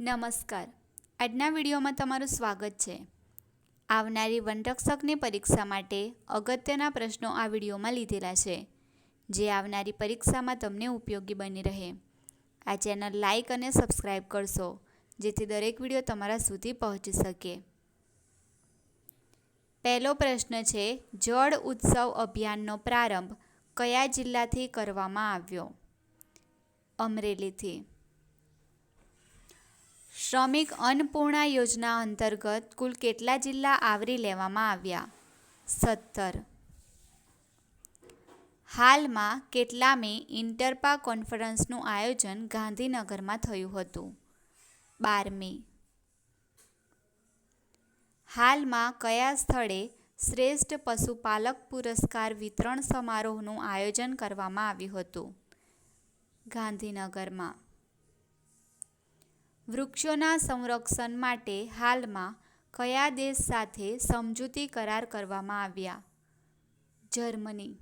નમસ્કાર. આજના વિડીયોમાં તમારું સ્વાગત છે. આવનારી વનરક્ષકની પરીક્ષા માટે અગત્યના પ્રશ્નો આ વિડીયોમાં લીધેલા છે, જે આવનારી પરીક્ષામાં તમને ઉપયોગી બની રહે. આ ચેનલ લાઇક અને સબસ્ક્રાઈબ કરશો, જેથી દરેક વિડીયો તમારા સુધી પહોંચી શકે. પહેલો પ્રશ્ન છે, જળ ઉત્સવ અભિયાનનો પ્રારંભ કયા જિલ્લાથી કરવામાં આવ્યો? અમરેલીથી. શ્રમિક અન્નપૂર્ણા યોજના અંતર્ગત કુલ કેટલા જિલ્લા આવરી લેવામાં આવ્યા? 17. હાલમાં કેટલામી ઇન્ટરપા કોન્ફરન્સનું આયોજન ગાંધીનગરમાં થયું હતું? 12મી. હાલમાં કયા સ્થળે શ્રેષ્ઠ પશુપાલક પુરસ્કાર વિતરણ સમારોહનું આયોજન કરવામાં આવ્યું હતું? ગાંધીનગરમાં. વૃક્ષોના સંરક્ષણ માટે હાલમાં કયા દેશ સાથે સમજૂતી કરાર કરવામાં આવ્યા? જર્મની.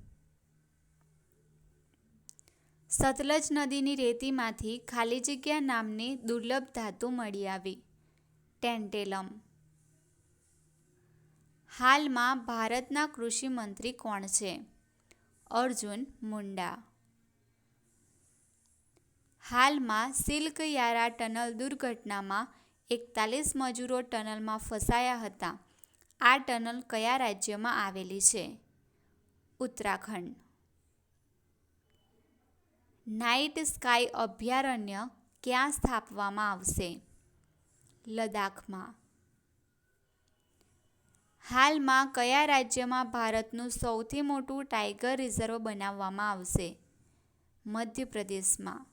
સતલજ નદીની રેતીમાંથી ખાલી જગ્યા નામની દુર્લભ ધાતુ મળી આવી. ટેન્ટેલમ. હાલમાં ભારતના કૃષિ મંત્રી કોણ છે? અર્જુન મુંડા. હાલમાં સિલ્ક યારા ટનલ દુર્ઘટનામાં 41 મજૂરો ટનલમાં ફસાયા હતા. આ ટનલ કયા રાજ્યમાં આવેલી છે? ઉત્તરાખંડ. નાઇટ સ્કાય અભયારણ્ય ક્યાં સ્થાપવામાં આવશે? લદ્દાખમાં. હાલમાં કયા રાજ્યમાં ભારતનું સૌથી મોટું ટાઈગર રિઝર્વ બનાવવામાં આવશે? મધ્યપ્રદેશમાં.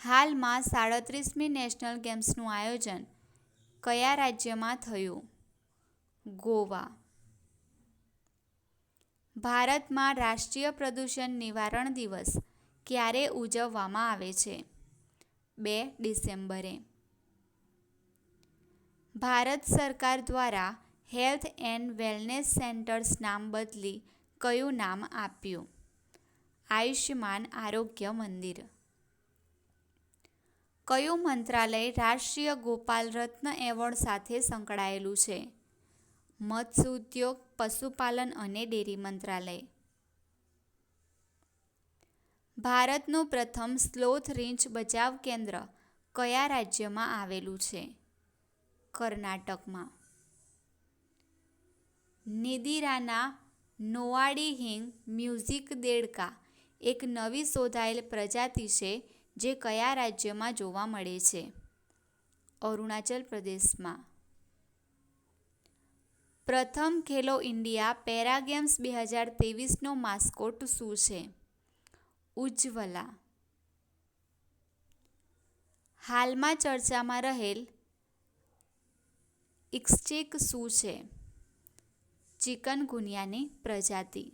હાલમાં 37મી નેશનલ ગેમ્સનું આયોજન કયા રાજ્યમાં થયું? ગોવા. ભારતમાં રાષ્ટ્રીય પ્રદૂષણ નિવારણ દિવસ ક્યારે ઉજવવામાં આવે છે? 2 ડિસેમ્બરે. ભારત સરકાર દ્વારા હેલ્થ એન્ડ વેલનેસ સેન્ટર્સ નામ બદલી કયું નામ આપ્યું? આયુષ્યમાન આરોગ્ય મંદિર. કયું મંત્રાલય રાષ્ટ્રીય ગોપાલ રત્ન એવોર્ડ સાથે સંકળાયેલું છે? મત્સ્ય ઉદ્યોગ, પશુપાલન અને ડેરી મંત્રાલય. ભારતનું પ્રથમ સ્લોથ રીંછ બચાવ કેન્દ્ર કયા રાજ્યમાં આવેલું છે? કર્ણાટકમાં. નીદિરાના નોવાડીહિંગ મ્યુઝિક દેડકા એક નવી શોધાયેલ પ્રજાતિ છે જે કયા રાજ્યમાં જોવા મળે છે? અરુણાચલ પ્રદેશમાં. પ્રથમ ખેલો ઇન્ડિયા પેરા ગેમ્સ 2023નો માસ્કોટ શું છે? ઉજ્જવલા. હાલમાં ચર્ચામાં રહેલ ઇક્સ્ચિક શું છે? ચિકનગુનિયાની પ્રજાતિ.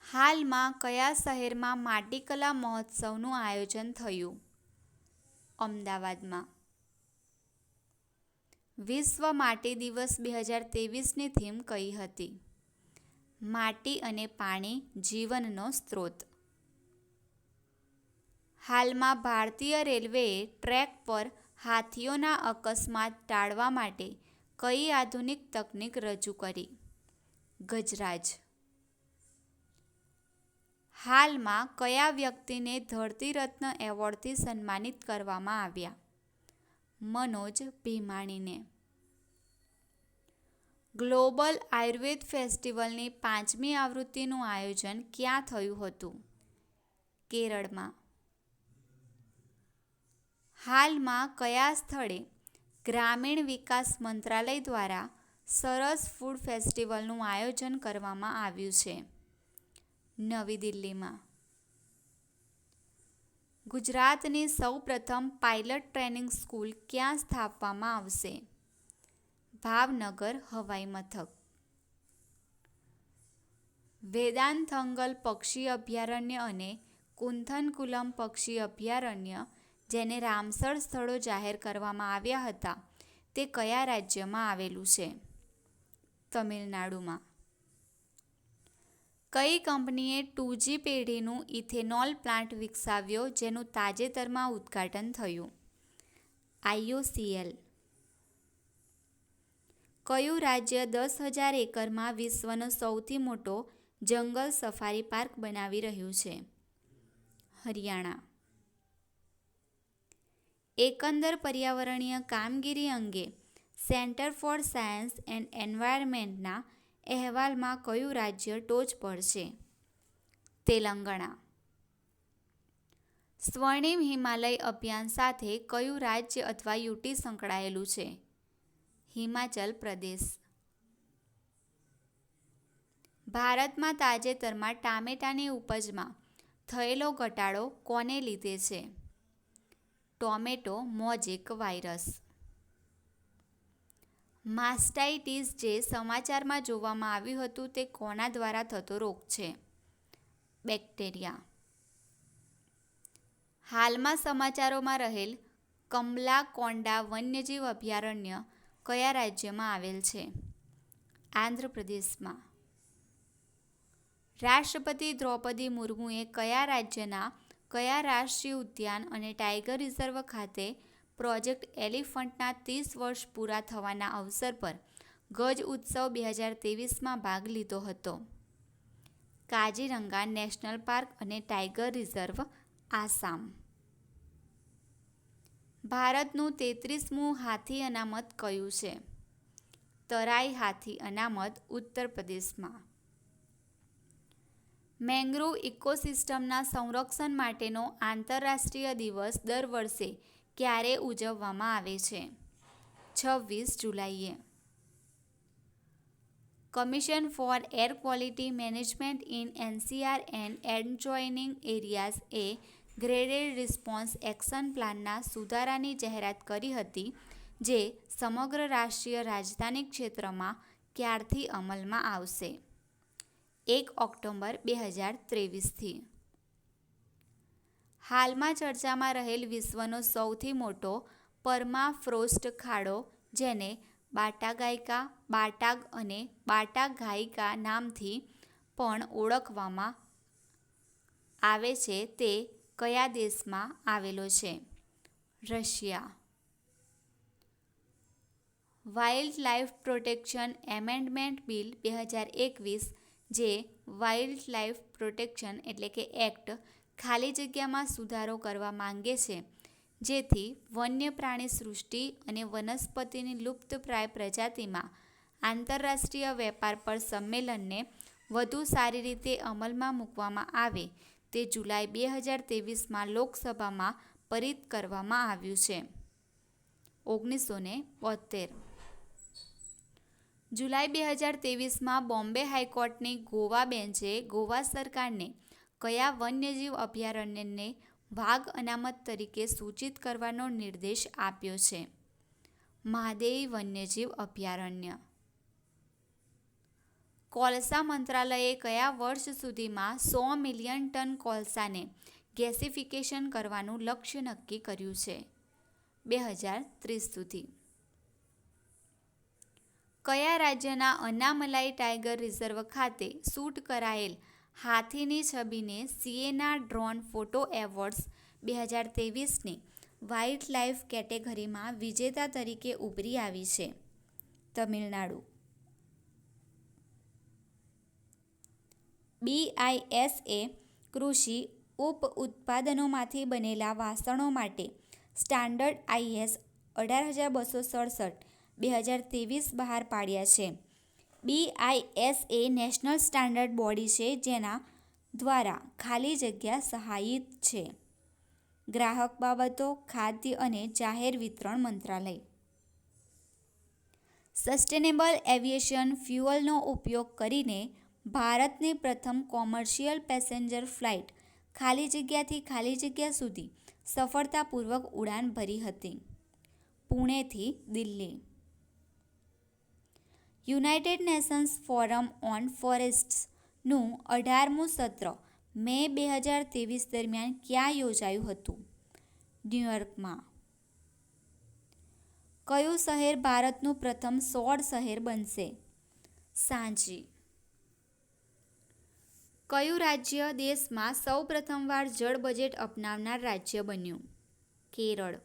હાલમાં કયા શહેરમાં માટીકલા મહોત્સવનું આયોજન થયું? અમદાવાદમાં. વિશ્વ માટી દિવસ 2023ની થીમ કઈ હતી? માટી અને પાણી જીવનનો સ્ત્રોત. હાલમાં ભારતીય રેલવેએ ટ્રેક પર હાથીઓના અકસ્માત ટાળવા માટે કઈ આધુનિક તકનીક રજૂ કરી? ગજરાજ. હાલમાં કયા વ્યક્તિને ધરતી રત્ન એવોર્ડથી સન્માનિત કરવામાં આવ્યા? મનોજ ભીમાણીને. ગ્લોબલ આયુર્વેદ ફેસ્ટિવલની 5મી આવૃત્તિનું આયોજન ક્યાં થયું હતું? કેરળમાં. હાલમાં કયા સ્થળે ગ્રામીણ વિકાસ મંત્રાલય દ્વારા સરસ ફૂડ ફેસ્ટિવલનું આયોજન કરવામાં આવ્યું છે? નવી દિલ્હીમાં. ગુજરાતની સૌપ્રથમ પાયલટ ટ્રેનિંગ સ્કૂલ ક્યાં સ્થાપવામાં આવશે? ભાવનગર હવાઈ મથક. વેદાંતથંગલ પક્ષી અભયારણ્ય અને કુંથનકુલમ પક્ષી અભયારણ્ય, જેને રામસર સ્થળો જાહેર કરવામાં આવ્યા હતા, તે કયા રાજ્યમાં આવેલું છે? તમિલનાડુમાં. કઈ કંપનીએ 2G પેઢીનું ઇથેનોલ પ્લાન્ટ વિકસાવ્યો જેનું તાજેતરમાં ઉદ્ઘાટન થયું? IOCL. કયું રાજ્ય 10,000 એકરમાં વિશ્વનો સૌથી મોટો જંગલ સફારી પાર્ક બનાવી રહ્યું છે? હરિયાણા. એકંદર પર્યાવરણીય કામગીરી અંગે સેન્ટર ફોર સાયન્સ એન્ડ એન્વાયરમેન્ટના અહેવાલમાં કયું રાજ્ય ટોચ પર છે? તેલંગાણા. સ્વર્ણિમ હિમાલય અભિયાન સાથે કયું રાજ્ય અથવા યુટી સંકળાયેલું છે? હિમાચલ પ્રદેશ. ભારતમાં તાજેતરમાં ટામેટાની ઉપજમાં થયેલો ઘટાડો કોને લીધે છે? Tomato mosaic virus. માસ્ટાઇટિસ જે સમાચારમાં જોવામાં આવ્યું હતું તે કોના દ્વારા થતો રોગ છે? બેક્ટેરિયા. હાલમાં સમાચારોમાં રહેલ કમલાકોંડા વન્યજીવ અભયારણ્ય કયા રાજ્યમાં આવેલ છે? આંધ્રપ્રદેશમાં. રાષ્ટ્રપતિ દ્રૌપદી મુર્મુએ કયા રાજ્યના કયા રાષ્ટ્રીય ઉદ્યાન અને ટાઈગર રિઝર્વ ખાતે પ્રોજેક્ટ એલિફન્ટના 30 વર્ષ પૂરા થવાના અવસર પર ગજ ઉત્સવ 2023માં ભાગ લીધો હતો? કાજીરંગા નેશનલ પાર્ક અને ટાઈગર રિઝર્વ, આસામ. ભારતનું 33મું હાથી અનામત કયું છે? તરાઈ હાથી અનામત, ઉત્તર પ્રદેશમાં. મેંગ્રોવ ઇકોસિસ્ટમના સંરક્ષણ માટેનો આંતરરાષ્ટ્રીય દિવસ દર વર્ષે ક્યારે ઉજવવામાં આવે છે? 26 જુલાઈએ. Commission for air quality management in NCR and adjoining areas એ ગ્રેડેડ રિસ્પોન્સ એક્શન પ્લાનના સુધારાની જાહેરાત કરી હતી જે સમગ્ર રાષ્ટ્રીય રાજધાની ક્ષેત્રમાં ક્યારથી અમલમાં આવશે? 1 ઓક્ટોબર 2023થી. હાલમાં ચર્ચામાં રહેલ વિશ્વનો સૌથી મોટો પરમાફ્રોસ્ટ ખાડો જેને બાટાગાયકા, બાટાગ અને બાટાઘાયિકા નામથી પણ ઓળખવામાં આવે છે તે કયા દેશમાં આવેલો છે? Russia. Wild life protection amendment bill 2021 જે વાઇલ્ડ લાઇફ પ્રોટેક્શન એટલે કે એક્ટ ખાલી જગ્યામાં સુધારો કરવા માંગે છે જેથી વન્ય પ્રાણી સૃષ્ટિ અને વનસ્પતિની લુપ્તપ્રાય પ્રજાતિમાં આંતરરાષ્ટ્રીય વેપાર પર સંમેલનને વધુ સારી રીતે અમલમાં મૂકવામાં આવે તે જુલાઈ 2023માં લોકસભામાં પરિત કરવામાં આવ્યું છે. 1972. જુલાઈ 2023માં બોમ્બે હાઈકોર્ટની ગોવા બેન્ચે ગોવા સરકારને કયા વન્યજીવ અભયારણ્યને વાઘ અનામત તરીકે સૂચિત કરવાનો નિર્દેશ આપ્યો છે? મહાદેવી વન્યજીવ અભયારણ્ય. કોલસા મંત્રાલયે કયા વર્ષ સુધીમાં 100 મિલિયન ટન કોલસાને ગેસિફિકેશન કરવાનું લક્ષ્ય નક્કી કર્યું છે? 2030 સુધી. કયા રાજ્યના અનામલાઈ ટાઈગર રિઝર્વ ખાતે શૂટ કરાયેલ હાથીની છબીને સિયેના ડ્રોન ફોટો એવોર્ડ્સ 2023ની વાઇલ્ડ લાઇફ કેટેગરીમાં વિજેતા તરીકે ઉભરી આવી છે? તમિલનાડુ. BISએ કૃષિ ઉપ ઉત્પાદનોમાંથી બનેલા વાસણો માટે સ્ટાન્ડર્ડ IS 18267 2023 બહાર પાડ્યા છે. BIS એ નેશનલ સ્ટાન્ડર્ડ બોડી છે જેના દ્વારા ખાલી જગ્યા સહાયિત છે. ગ્રાહક બાબતો, ખાદ્ય અને જાહેર વિતરણ મંત્રાલય. સસ્ટેનેબલ એવિએશન ફ્યુઅલનો ઉપયોગ કરીને ભારતની પ્રથમ કોમર્શિયલ પેસેન્જર ફ્લાઇટ ખાલી જગ્યાથી ખાલી જગ્યા સુધી સફળતાપૂર્વક ઉડાન ભરી હતી. પુણેથી Delhi. United Nations Forum on ફોરેસ્ટ્સનું 18મું સત્ર મે 2023 દરમિયાન ક્યાં યોજાયું હતું? ન્યૂયોર્કમાં. કયું શહેર ભારતનું પ્રથમ સૌર શહેર બનશે? સાંચી. કયું રાજ્ય દેશમાં સૌ પ્રથમવાર જળ બજેટ અપનાવનાર રાજ્ય બન્યું? કેરળ.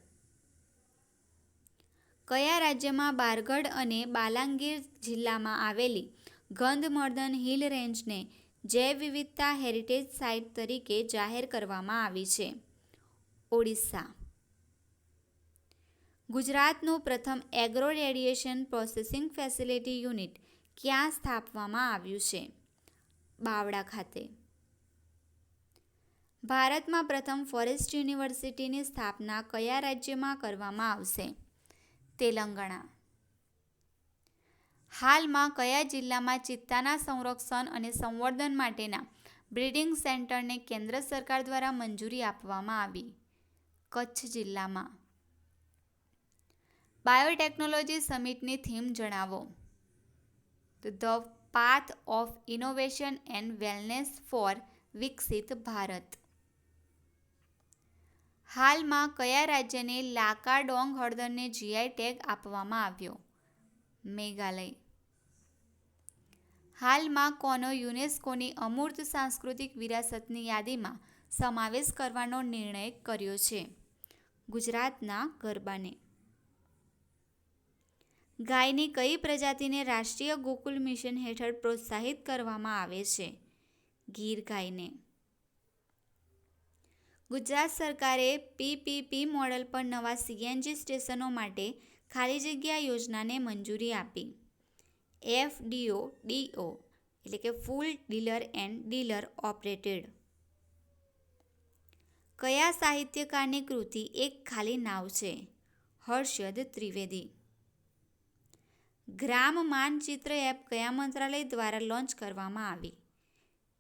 કયા રાજ્યમાં બારગઢ અને બાલાંગીર જિલ્લામાં આવેલી ગંધમર્દન હિલ રેન્જને જૈવ વિવિધતા હેરિટેજ સાઇટ તરીકે જાહેર કરવામાં આવી છે? ઓડિશા. ગુજરાતનું પ્રથમ agro radiation processing facility unit ક્યાં સ્થાપવામાં આવ્યું છે? બાવળા ખાતે. ભારતમાં પ્રથમ ફોરેસ્ટ યુનિવર્સિટીની સ્થાપના કયા રાજ્યમાં કરવામાં આવશે? તેલંગાણા. હાલમાં કયા જિલ્લામાં ચિત્તાના સંરક્ષણ અને સંવર્ધન માટેના બ્રીડિંગ સેન્ટરને કેન્દ્ર સરકાર દ્વારા મંજૂરી આપવામાં આવી? કચ્છ જિલ્લામાં. બાયોટેકનોલોજી સમિટની થીમ જણાવો. The path of innovation and wellness for વિકસિત ભારત. હાલમાં કયા રાજ્યને લાકાડોંગ હળદરને જીઆઈ ટેગ આપવામાં આવ્યો? મેઘાલય. હાલમાં કોનો યુનેસ્કોની અમૂર્ત સાંસ્કૃતિક વિરાસતની યાદીમાં સમાવેશ કરવાનો નિર્ણય કર્યો છે? ગુજરાતના ગરબાને. ગાયની કઈ પ્રજાતિને રાષ્ટ્રીય ગોકુલ મિશન હેઠળ પ્રોત્સાહિત કરવામાં આવે છે? ગીર ગાયને. ગુજરાત સરકારે પીપીપી મોડલ પર નવા સીએનજી સ્ટેશનો માટે ખાલી જગ્યા યોજનાને મંજૂરી આપી. એફડીઓ એટલે કે ફૂલ ડીલર એન્ડ ડીલર ઓપરેટેડ. કયા સાહિત્યકારની કૃતિ એક ખાલી નાવ છે? હર્ષદ ત્રિવેદી. ગ્રામ માનચિત્ર એપ કયા મંત્રાલય દ્વારા લોન્ચ કરવામાં આવી?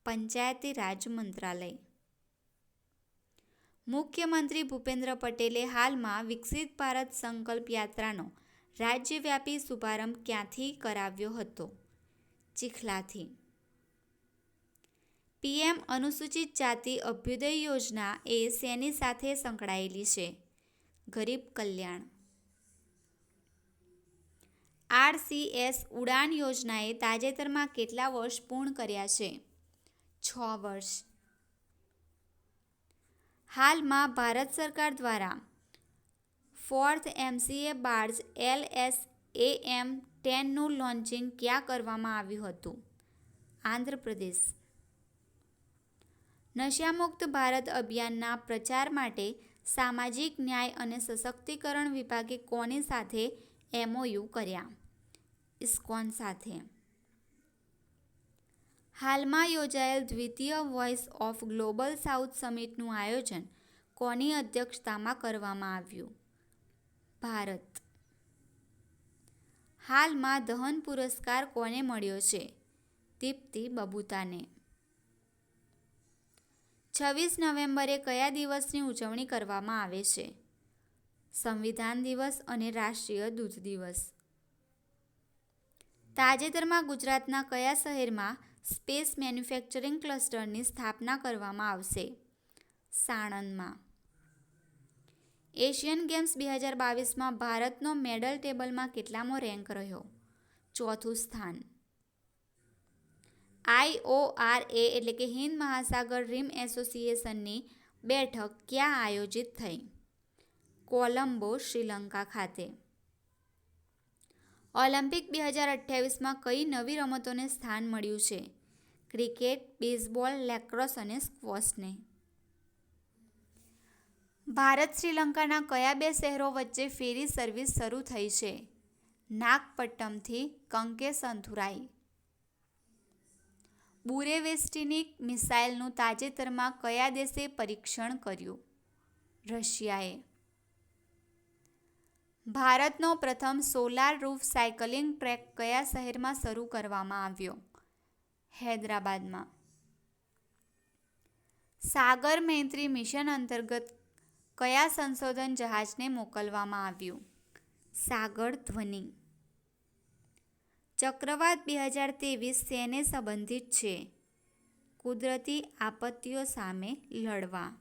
પંચાયતી રાજ મંત્રાલય. મુખ્યમંત્રી ભૂપેન્દ્ર પટેલે હાલમાં વિકસિત ભારત સંકલ્પ યાત્રાનો રાજ્યવ્યાપી શુભારંભ ક્યાંથી કરાવ્યો હતો? ચીખલાથી. પીએમ અનુસૂચિત જાતિ અભ્યુદય યોજના એ શેની સાથે સંકળાયેલી છે? ગરીબ કલ્યાણ. આરસીએસ ઉડાન યોજનાએ તાજેતરમાં કેટલા વર્ષ પૂર્ણ કર્યા છે? 6 વર્ષ. હાલમાં ભારત સરકાર દ્વારા 4th MCA બાર્જ LSAM-10નું લોન્ચિંગ ક્યાં કરવામાં આવ્યું હતું? આંધ્રપ્રદેશ. નશામુક્ત ભારત અભિયાનના પ્રચાર માટે સામાજિક ન્યાય અને સશક્તિકરણ વિભાગે કોની સાથે MOU કર્યા? ઇસ્કોન સાથે. હાલમાં યોજાયેલ દ્વિતીય વોઇસ ઓફ ગ્લોબલ સાઉથ સમિટનું આયોજન કોની અધ્યક્ષતામાં કરવામાં આવ્યું? ભારત. હાલમાં દહન પુરસ્કાર કોને મળ્યો છે? દીપ્તિ બબુતાને. 26 નવેમ્બરે કયા દિવસની ઉજવણી કરવામાં આવે છે? સંવિધાન દિવસ અને રાષ્ટ્રીય દૂધ દિવસ. તાજેતરમાં ગુજરાતના કયા શહેરમાં સ્પેસ મેન્યુફેક્ચરિંગ ક્લસ્ટરની સ્થાપના કરવામાં આવશે? સાણંદમાં. એશિયન ગેમ્સ 2022માં ભારતનો મેડલ ટેબલમાં કેટલામો રેન્ક રહ્યો? 4થું સ્થાન. IORA એટલે કે હિન્દ મહાસાગર રીમ એસોસિએશનની બેઠક ક્યાં આયોજિત થઈ? કોલંબો, શ્રીલંકા ખાતે. ઓલિમ્પિક 2028માં કઈ નવી રમતોને સ્થાન મળ્યું છે? ક્રિકેટ, બેઝબોલ, લેક્રોસ અને સ્ક્વોશને. ભારત શ્રીલંકાના કયા 2 શહેરો વચ્ચે ફેરી સર્વિસ શરૂ થઈ છે? નાગપટ્ટમથી કંકેસંથુરાઈ. બુરેવેસ્ટિનિક મિસાઇલનું તાજેતરમાં કયા દેશે પરીક્ષણ કર્યું? રશિયાએ. ભારતનો પ્રથમ સોલાર રૂફ સાયકલિંગ ટ્રેક કયા શહેરમાં શરૂ કરવામાં આવ્યો? હૈદરાબાદમાં. સાગર મૈત્રી મિશન અંતર્ગત કયા સંશોધન જહાજને મોકલવામાં આવ્યું? સાગર ધ્વનિ. ચક્રવાત 2023 શેને સંબંધિત છે? કુદરતી આપત્તિઓ સામે લડવા.